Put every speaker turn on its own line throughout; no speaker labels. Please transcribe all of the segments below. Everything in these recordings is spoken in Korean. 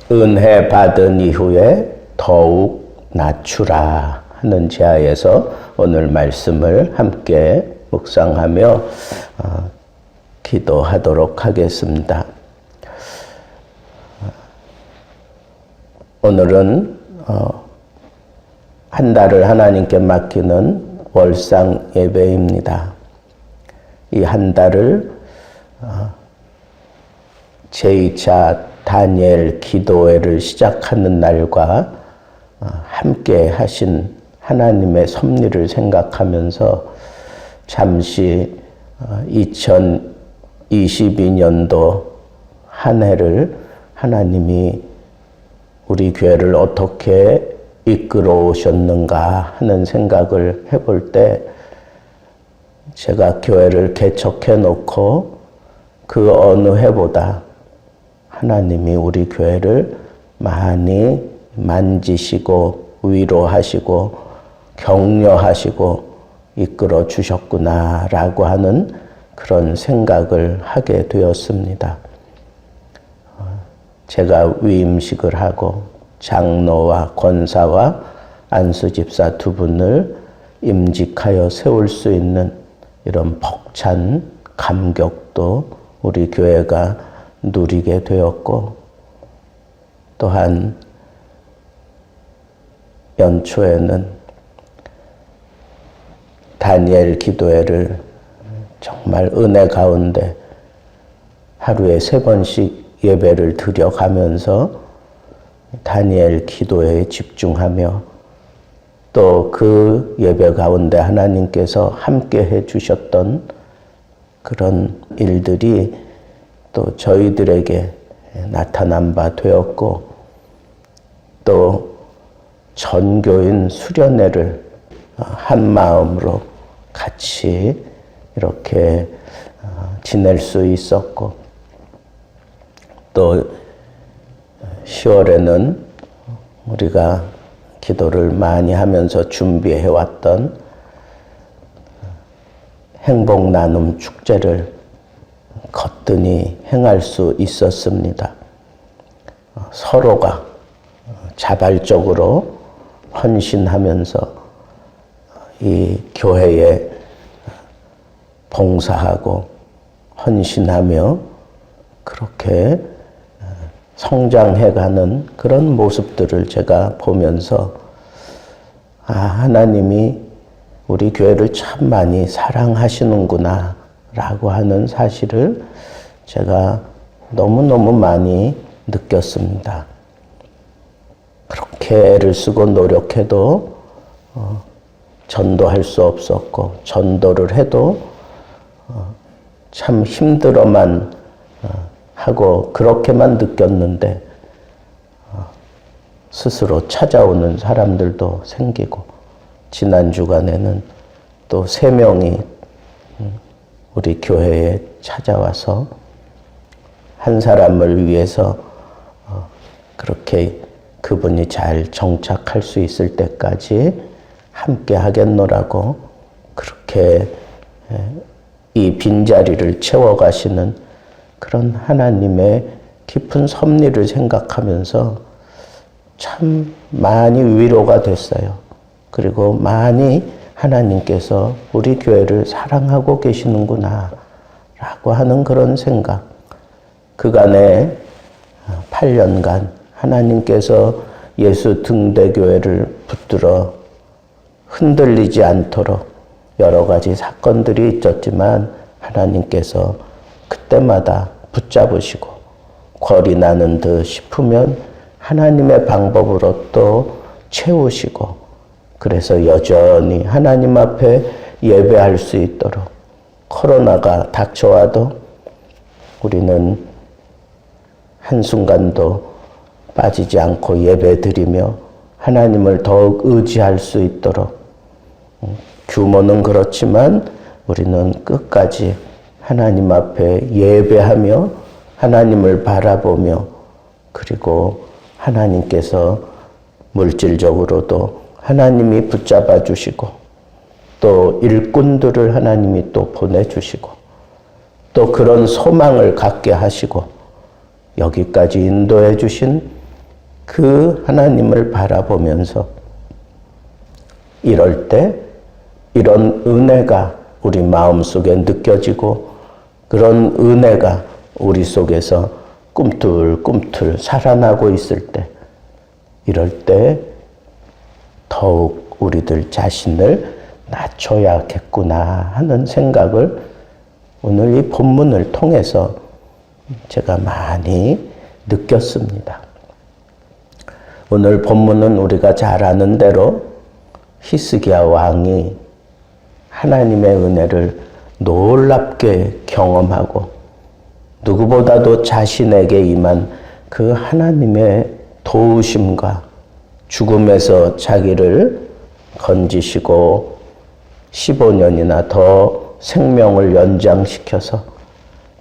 은혜 받은 이후에 더욱 낮추라 하는 제하에서 오늘 말씀을 함께 묵상하며 기도하도록 하겠습니다. 오늘은 한 달을 하나님께 맡기는 월상 예배입니다. 이 한 달을 제2차 다니엘 기도회를 시작하는 날과 함께 하신 하나님의 섭리를 생각하면서 잠시 2022년도 한 해를 하나님이 우리 교회를 어떻게 이끌어 오셨는가 하는 생각을 해볼 때 제가 교회를 개척해 놓고 그 어느 해보다 하나님이 우리 교회를 많이 만지시고 위로하시고 격려하시고 이끌어 주셨구나라고 하는 그런 생각을 하게 되었습니다. 제가 위임식을 하고 장로와 권사와 안수집사 두 분을 임직하여 세울 수 있는 이런 벅찬 감격도 우리 교회가 누리게 되었고, 또한 연초에는 다니엘 기도회를 정말 은혜 가운데 하루에 3번씩 예배를 드려가면서 다니엘 기도회에 집중하며 또 그 예배 가운데 하나님께서 함께 해 주셨던 그런 일들이 또 저희들에게 나타난 바 되었고, 또 전교인 수련회를 한 마음으로 같이 이렇게 지낼 수 있었고, 또 10월에는 우리가 기도를 많이 하면서 준비해왔던 행복 나눔 축제를 거뜬히 행할 수 있었습니다. 서로가 자발적으로 헌신하면서 이 교회에 봉사하고 헌신하며 그렇게 성장해가는 그런 모습들을 제가 보면서 하나님이 우리 교회를 참 많이 사랑하시는구나 라고 하는 사실을 제가 너무너무 많이 느꼈습니다. 그렇게 애를 쓰고 노력해도 전도할 수 없었고, 전도를 해도 참 힘들어만 하고 그렇게만 느꼈는데 스스로 찾아오는 사람들도 생기고, 지난 주간에는 또 3명이 우리 교회에 찾아와서 한 사람을 위해서 그렇게 그분이 잘 정착할 수 있을 때까지 함께 하겠노라고 그렇게 이 빈자리를 채워가시는 그런 하나님의 깊은 섭리를 생각하면서 참 많이 위로가 됐어요. 그리고 많이 하나님께서 우리 교회를 사랑하고 계시는구나 라고 하는 그런 생각. 그간의 8년간 하나님께서 예수 등대교회를 붙들어 흔들리지 않도록 여러 가지 사건들이 있었지만 하나님께서 그때마다 붙잡으시고, 궐이 나는 듯 싶으면 하나님의 방법으로 또 채우시고, 그래서 여전히 하나님 앞에 예배할 수 있도록, 코로나가 닥쳐와도 우리는 한순간도 빠지지 않고 예배드리며 하나님을 더욱 의지할 수 있도록, 규모는 그렇지만 우리는 끝까지 하나님 앞에 예배하며 하나님을 바라보며, 그리고 하나님께서 물질적으로도 하나님이 붙잡아 주시고, 또 일꾼들을 하나님이 또 보내주시고, 또 그런 소망을 갖게 하시고 여기까지 인도해 주신 그 하나님을 바라보면서 이럴 때 이런 은혜가 우리 마음속에 느껴지고 그런 은혜가 우리 속에서 꿈틀꿈틀 살아나고 있을 때 이럴 때 더욱 우리들 자신을 낮춰야겠구나 하는 생각을 오늘 이 본문을 통해서 제가 많이 느꼈습니다. 오늘 본문은 우리가 잘 아는 대로 히스기야 왕이 하나님의 은혜를 놀랍게 경험하고 누구보다도 자신에게 임한 그 하나님의 도우심과 죽음에서 자기를 건지시고 15년이나 더 생명을 연장시켜서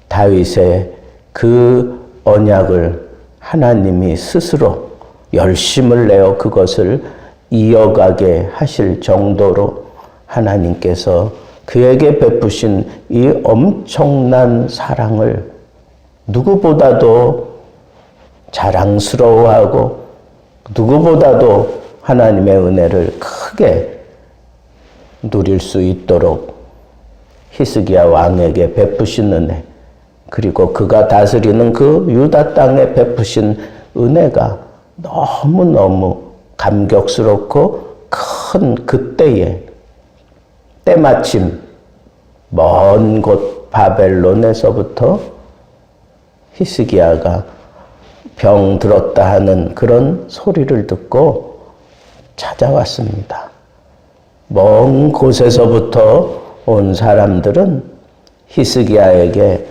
다윗의 그 언약을 하나님이 스스로 열심을 내어 그것을 이어가게 하실 정도로 하나님께서 그에게 베푸신 이 엄청난 사랑을 누구보다도 자랑스러워하고 누구보다도 하나님의 은혜를 크게 누릴 수 있도록 히스기야 왕에게 베푸신 은혜, 그리고 그가 다스리는 그 유다 땅에 베푸신 은혜가 너무너무 감격스럽고 큰 그때에 때마침 먼 곳 바벨론에서부터 히스기야가 병 들었다 하는 그런 소리를 듣고 찾아왔습니다. 먼 곳에서부터 온 사람들은 히스기야에게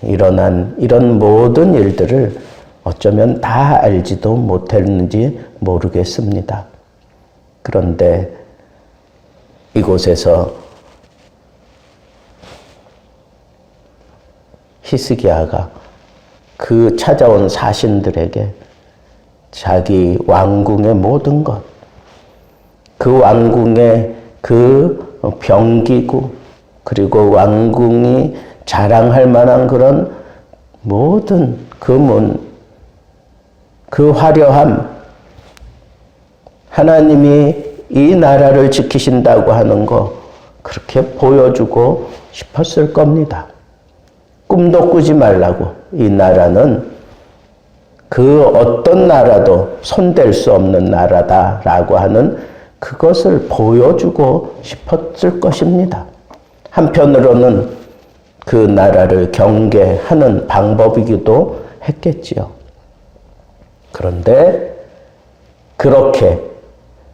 일어난 이런 모든 일들을 어쩌면 다 알지도 못했는지 모르겠습니다. 그런데 이곳에서 히스기야가 그 찾아온 사신들에게 자기 왕궁의 모든 것, 그 왕궁의 그 병기구, 그리고 왕궁이 자랑할 만한 그런 모든 금은, 그 화려함, 하나님이 이 나라를 지키신다고 하는 거 그렇게 보여주고 싶었을 겁니다. 꿈도 꾸지 말라고. 이 나라는 그 어떤 나라도 손댈 수 없는 나라다라고 하는 그것을 보여주고 싶었을 것입니다. 한편으로는 그 나라를 경계하는 방법이기도 했겠지요. 그런데 그렇게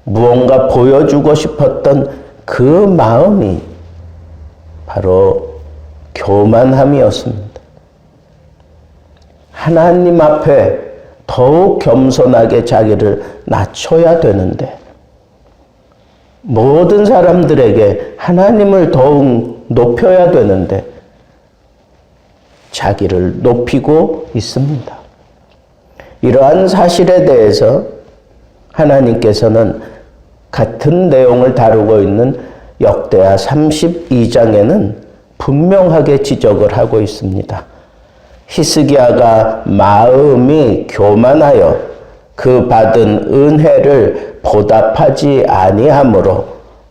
무언가 보여주고 싶었던 그 마음이 바로 교만함이었습니다. 하나님 앞에 더욱 겸손하게 자기를 낮춰야 되는데 모든 사람들에게 하나님을 더욱 높여야 되는데 자기를 높이고 있습니다. 이러한 사실에 대해서 하나님께서는 같은 내용을 다루고 있는 역대하 32장에는 분명하게 지적을 하고 있습니다. 히스기야가 마음이 교만하여 그 받은 은혜를 보답하지 아니하므로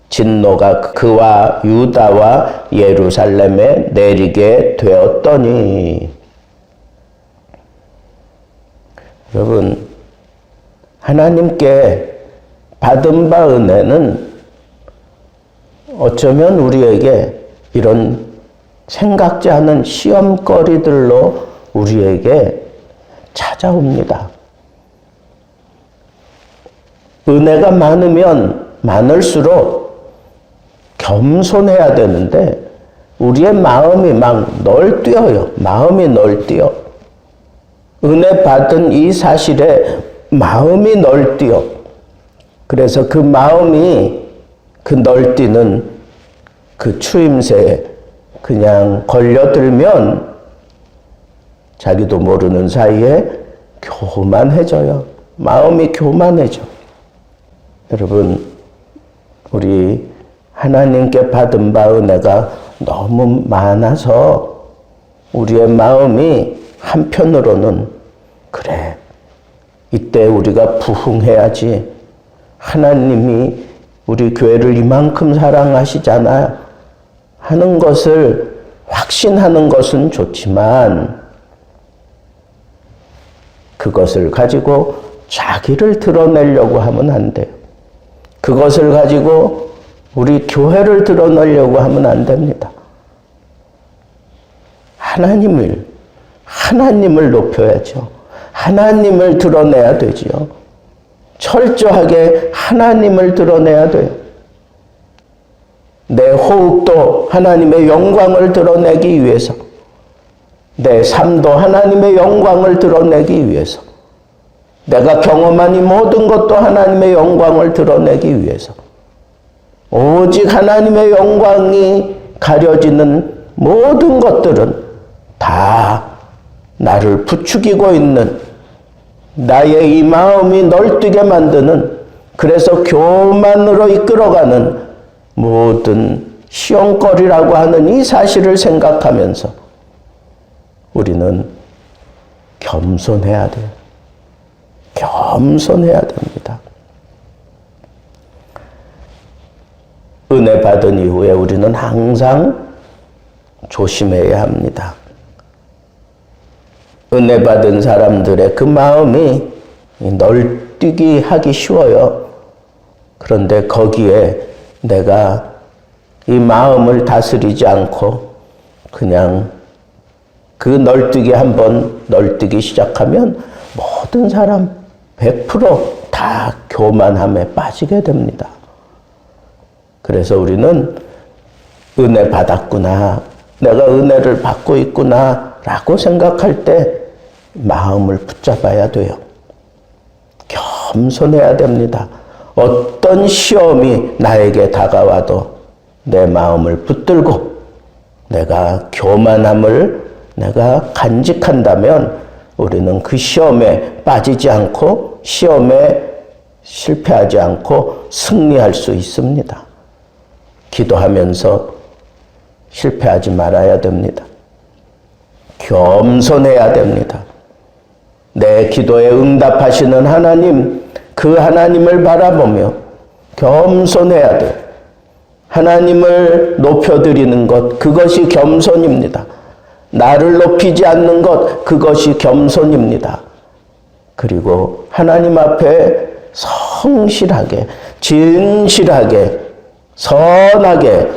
진노가 그와 유다와 예루살렘에 내리게 되었더니. 여러분, 하나님께 받은 바 은혜는 어쩌면 우리에게 이런 생각지 않은 시험거리들로 우리에게 찾아옵니다. 은혜가 많으면 많을수록 겸손해야 되는데 우리의 마음이 막 널뛰어요. 마음이 널뛰어. 은혜 받은 이 사실에 마음이 널뛰어. 그래서 그 마음이 그 널뛰는 그 추임새에 그냥 걸려들면 자기도 모르는 사이에 교만해져요. 마음이 교만해져. 여러분, 우리 하나님께 받은 바 은혜가 너무 많아서 우리의 마음이 한편으로는 그래, 이때 우리가 부흥해야지. 하나님이 우리 교회를 이만큼 사랑하시잖아요 하는 것을 확신하는 것은 좋지만 그것을 가지고 자기를 드러내려고 하면 안 돼요. 그것을 가지고 우리 교회를 드러내려고 하면 안 됩니다. 하나님을 높여야죠. 하나님을 드러내야 되지요. 철저하게 하나님을 드러내야 돼요. 내 호흡도 하나님의 영광을 드러내기 위해서, 내 삶도 하나님의 영광을 드러내기 위해서, 내가 경험한 이 모든 것도 하나님의 영광을 드러내기 위해서, 오직 하나님의 영광이 가려지는 모든 것들은 다 나를 부추기고 있는, 나의 이 마음이 널뛰게 만드는, 그래서 교만으로 이끌어가는 모든 시험거리라고 하는 이 사실을 생각하면서 우리는 겸손해야 돼요. 겸손해야 됩니다. 은혜 받은 이후에 우리는 항상 조심해야 합니다. 은혜 받은 사람들의 그 마음이 널뛰기 하기 쉬워요. 그런데 거기에 내가 이 마음을 다스리지 않고 그냥 그 널뛰기 한번 널뛰기 시작하면 모든 사람 100% 교만함에 빠지게 됩니다. 그래서 우리는 은혜 받았구나, 내가 은혜를 받고 있구나 라고 생각할 때 마음을 붙잡아야 돼요. 겸손해야 됩니다. 어떤 시험이 나에게 다가와도 내 마음을 붙들고 내가 교만함을 내가 간직한다면 우리는 그 시험에 빠지지 않고 시험에 실패하지 않고 승리할 수 있습니다. 기도하면서 실패하지 말아야 됩니다. 겸손해야 됩니다. 내 기도에 응답하시는 하나님, 그 하나님을 바라보며 겸손해야 돼요. 하나님을 높여드리는 것, 그것이 겸손입니다. 나를 높이지 않는 것, 그것이 겸손입니다. 그리고 하나님 앞에 성실하게, 진실하게, 선하게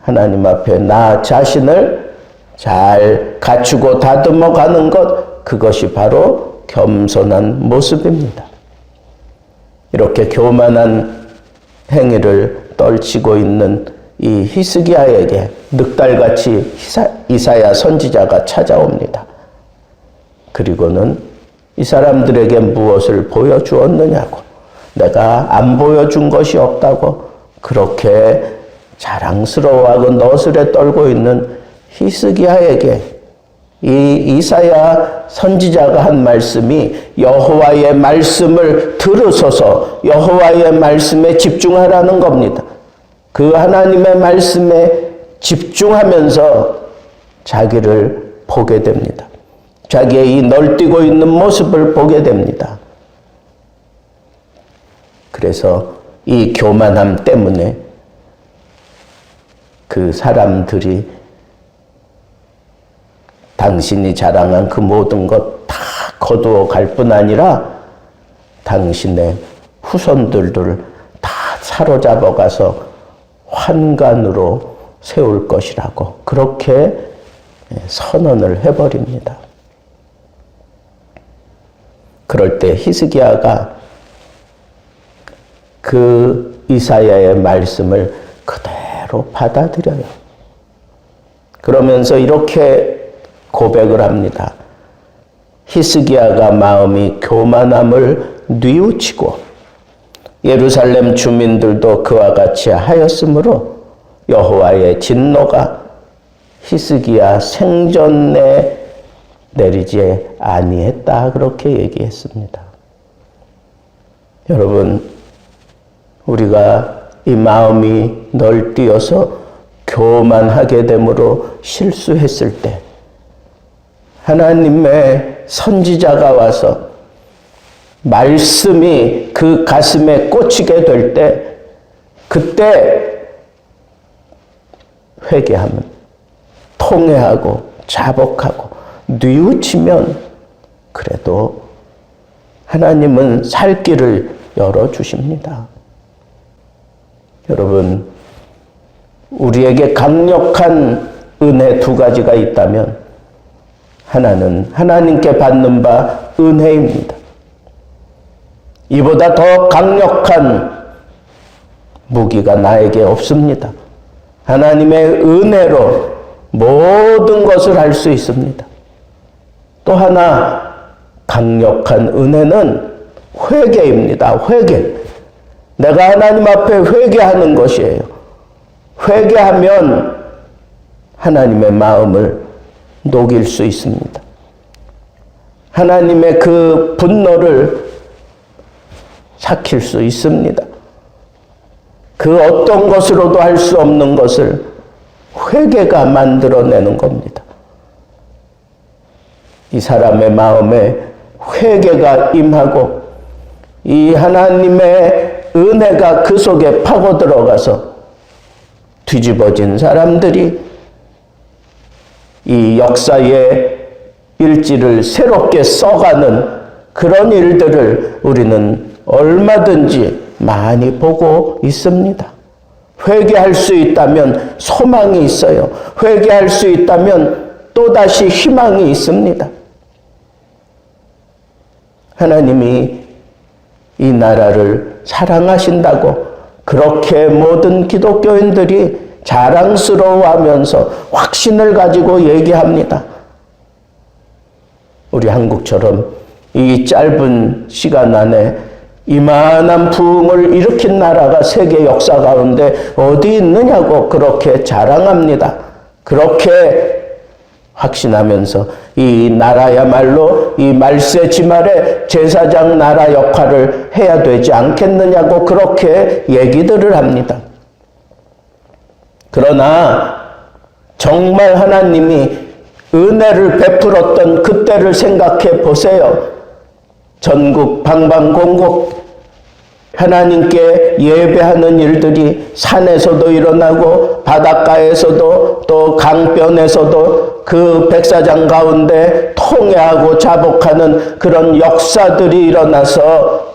하나님 앞에 나 자신을 잘 갖추고 다듬어 가는 것, 그것이 바로 겸손한 모습입니다. 이렇게 교만한 행위를 떨치고 있는 이 히스기야에게 늑달같이 이사야 선지자가 찾아옵니다. 그리고는 이 사람들에게 무엇을 보여주었느냐고, 내가 안 보여준 것이 없다고 그렇게 자랑스러워하고 너스레 떨고 있는 히스기야에게 이 이사야 선지자가 한 말씀이 여호와의 말씀을 들으소서, 여호와의 말씀에 집중하라는 겁니다. 그 하나님의 말씀에 집중하면서 자기를 보게 됩니다. 자기의 이 널뛰고 있는 모습을 보게 됩니다. 그래서 이 교만함 때문에 그 사람들이 당신이 자랑한 그 모든 것 다 거두어 갈 뿐 아니라 당신의 후손들을 다 사로잡아 가서 환관으로 세울 것이라고 그렇게 선언을 해버립니다. 그럴 때 히스기야가 그 이사야의 말씀을 그대로 받아들여요. 그러면서 이렇게 고백을 합니다. 히스기야가 마음이 교만함을 뉘우치고 예루살렘 주민들도 그와 같이 하였으므로 여호와의 진노가 히스기야 생전에 내리지 아니했다, 그렇게 얘기했습니다. 여러분, 우리가 이 마음이 널뛰어서 교만하게 됨으로 실수했을 때 하나님의 선지자가 와서 말씀이 그 가슴에 꽂히게 될 때, 그때 회개하면, 통회하고 자복하고 뉘우치면 그래도 하나님은 살 길을 열어주십니다. 여러분, 우리에게 강력한 은혜 두 가지가 있다면 하나는 하나님께 받는 바 은혜입니다. 이보다 더 강력한 무기가 나에게 없습니다. 하나님의 은혜로 모든 것을 할 수 있습니다. 또 하나 강력한 은혜는 회개입니다. 회개. 내가 하나님 앞에 회개하는 것이에요. 회개하면 하나님의 마음을 녹일 수 있습니다. 하나님의 그 분노를 삭힐 수 있습니다. 그 어떤 것으로도 할 수 없는 것을 회개가 만들어내는 겁니다. 이 사람의 마음에 회개가 임하고 이 하나님의 은혜가 그 속에 파고 들어가서 뒤집어진 사람들이 이 역사의 일지를 새롭게 써가는 그런 일들을 우리는 얼마든지 많이 보고 있습니다. 회개할 수 있다면 소망이 있어요. 회개할 수 있다면 또다시 희망이 있습니다. 하나님이 이 나라를 사랑하신다고 그렇게 모든 기독교인들이 자랑스러워하면서 확신을 가지고 얘기합니다. 우리 한국처럼 이 짧은 시간 안에 이만한 부흥을 일으킨 나라가 세계 역사 가운데 어디 있느냐고 그렇게 자랑합니다. 그렇게 확신하면서 이 나라야말로 이 말세지말에 제사장 나라 역할을 해야 되지 않겠느냐고 그렇게 얘기들을 합니다. 그러나 정말 하나님이 은혜를 베풀었던 그때를 생각해 보세요. 전국 방방곡곡 하나님께 예배하는 일들이 산에서도 일어나고 바닷가에서도 또 강변에서도 그 백사장 가운데 통회하고 자복하는 그런 역사들이 일어나서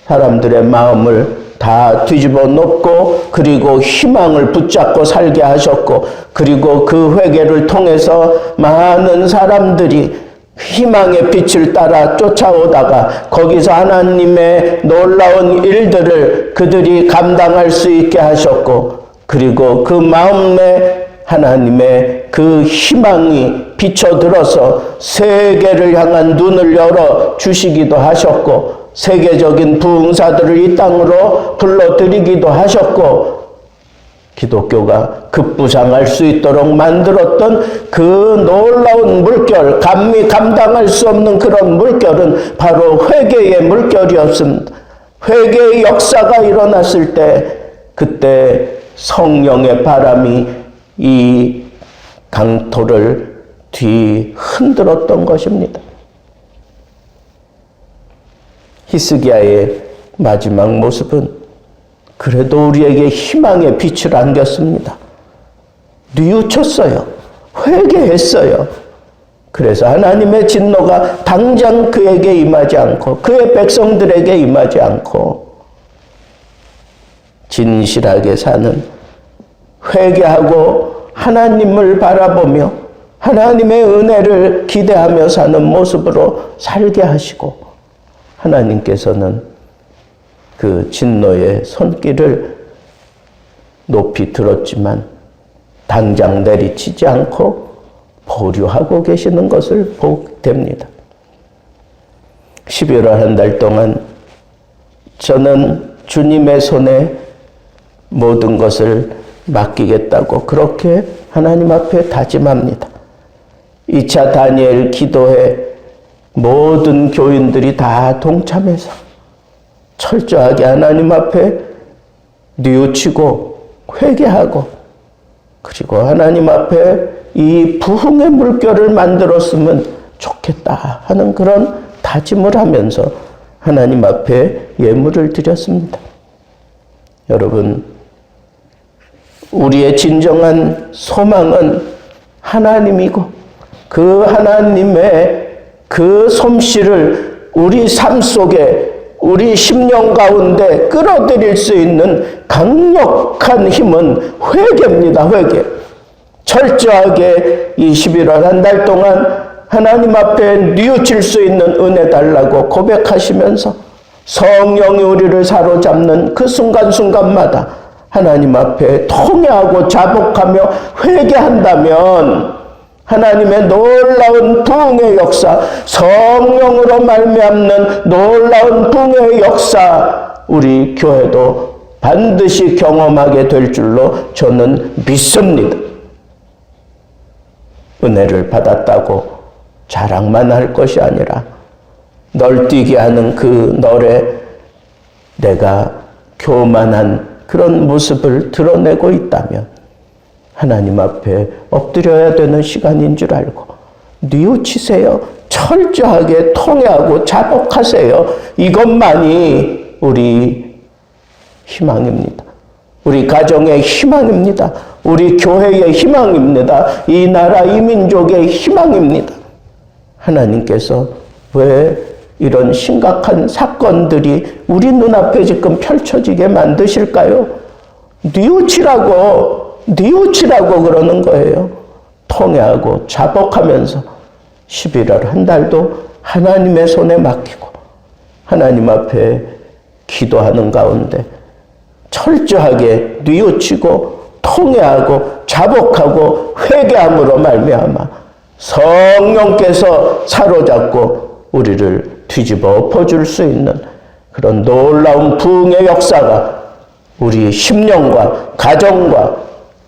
사람들의 마음을 다 뒤집어 놓고 그리고 희망을 붙잡고 살게 하셨고 그리고 그 회개를 통해서 많은 사람들이 희망의 빛을 따라 쫓아오다가 거기서 하나님의 놀라운 일들을 그들이 감당할 수 있게 하셨고 그리고 그 마음에 하나님의 그 희망이 비춰들어서 세계를 향한 눈을 열어 주시기도 하셨고 세계적인 부흥사들을 이 땅으로 불러들이기도 하셨고 기독교가 급부상할 수 있도록 만들었던 그 놀라운 물결, 감히 감당할 수 없는 그런 물결은 바로 회개의 물결이었습니다. 회개의 역사가 일어났을 때 그때 성령의 바람이 이 강토를 뒤흔들었던 것입니다. 히스기야의 마지막 모습은 그래도 우리에게 희망의 빛을 안겼습니다. 뉘우쳤어요. 회개했어요. 그래서 하나님의 진노가 당장 그에게 임하지 않고 그의 백성들에게 임하지 않고 진실하게 사는 회개하고 하나님을 바라보며 하나님의 은혜를 기대하며 사는 모습으로 살게 하시고 하나님께서는 그 진노의 손길을 높이 들었지만 당장 내리치지 않고 보류하고 계시는 것을 보게 됩니다. 11월 한 달 동안 저는 주님의 손에 모든 것을 맡기겠다고 그렇게 하나님 앞에 다짐합니다. 2차 다니엘 기도에 모든 교인들이 다 동참해서 철저하게 하나님 앞에 뉘우치고 회개하고 그리고 하나님 앞에 이 부흥의 물결을 만들었으면 좋겠다 하는 그런 다짐을 하면서 하나님 앞에 예물을 드렸습니다. 여러분, 우리의 진정한 소망은 하나님이고 그 하나님의 그 솜씨를 우리 삶 속에 우리 심령 가운데 끌어들일 수 있는 강력한 힘은 회개입니다. 회개. 철저하게 이 11월 한 달 동안 하나님 앞에 뉘우칠 수 있는 은혜 달라고 고백하시면서 성령이 우리를 사로잡는 그 순간순간마다 하나님 앞에 통회하고 자복하며 회개한다면 하나님의 놀라운 부흥의 역사, 성령으로 말미암는 놀라운 부흥의 역사, 우리 교회도 반드시 경험하게 될 줄로 저는 믿습니다. 은혜를 받았다고 자랑만 할 것이 아니라 널뛰게 하는 그 널에 내가 교만한 그런 모습을 드러내고 있다면 하나님 앞에 엎드려야 되는 시간인 줄 알고 뉘우치세요. 철저하게 통회하고 자복하세요. 이것만이 우리 희망입니다. 우리 가정의 희망입니다. 우리 교회의 희망입니다. 이 나라 이 민족의 희망입니다. 하나님께서 왜 이런 심각한 사건들이 우리 눈앞에 지금 펼쳐지게 만드실까요? 뉘우치라고 그러는 거예요. 통회하고 자복하면서 11월 한 달도 하나님의 손에 맡기고 하나님 앞에 기도하는 가운데 철저하게 뉘우치고 통회하고 자복하고 회개함으로 말미암아 성령께서 사로잡고 우리를 뒤집어 엎어줄 수 있는 그런 놀라운 부흥의 역사가 우리 심령과 가정과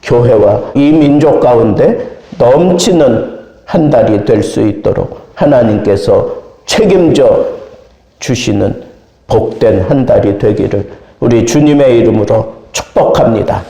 교회와 이 민족 가운데 넘치는 한 달이 될 수 있도록 하나님께서 책임져 주시는 복된 한 달이 되기를 우리 주님의 이름으로 축복합니다.